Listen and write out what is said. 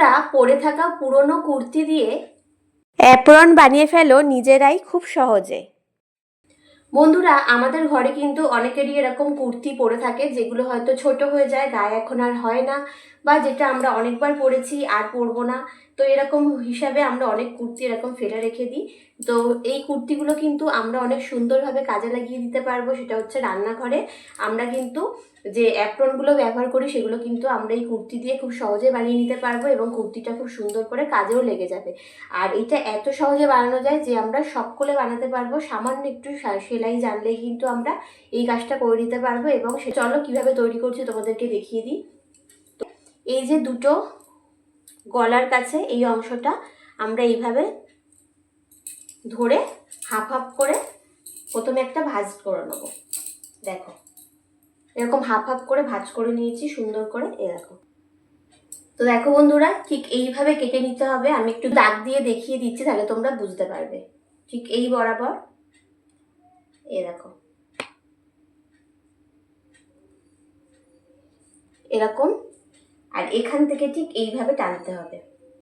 তোমরা পরে থাকা পুরনো কুর্তি দিয়ে অ্যাপ্রন বানিয়ে ফেলো নিজেরাই খুব সহজে। বন্ধুরা, আমাদের ঘরে কিন্তু অনেকেরই এরকম কুর্তি পরে থাকে যেগুলো হয়তো ছোট হয়ে যায়, গায়ে এখন আর হয় না, বা যেটা আমরা অনেকবার পরেছি আর পরবো না। তো এরকম হিসাবে আমরা অনেক কুর্তি এরকম ফেলে রেখে দিই। তো এই কুর্তিগুলো কিন্তু আমরা অনেক সুন্দরভাবে কাজে লাগিয়ে দিতে পারবো। সেটা হচ্ছে রান্নাঘরে আমরা কিন্তু যে অ্যাপ্রনগুলো ব্যবহার করি সেগুলো কিন্তু আমরা এই কুর্তি দিয়ে খুব সহজে বানিয়ে নিতে পারবো এবং কুর্তিটা খুব সুন্দর করে কাজেও লেগে যাবে। আর এটা এত সহজে বানানো যায় যে আমরা সকলে বানাতে পারবো। সামান্য একটু সেলাই জানলেই কিন্তু আমরা এই কাজটা করে নিতে পারবো। এবং চলো কিভাবে তৈরি করছি তোমাদেরকে দেখিয়ে দিই। তো এই যে দুটো গলার কাছে এই অংশটা আমরা এইভাবে ধরে হাফ হাফ করে প্রথমে একটা ভাঁজ করে নেবো। দেখো এরকম হাফ হাফ করে ভাঁজ করে নিয়েছি সুন্দর করে, এরকম। তো দেখো বন্ধুরা, ঠিক এইভাবে কেটে নিতে হবে। আমি একটু দাগ দিয়ে দেখিয়ে দিচ্ছি, তাহলে তোমরা বুঝতে পারবে। ঠিক এই বরাবর, এ দেখো এরকম। আর এখান থেকে ঠিক এইভাবে টানতে হবে।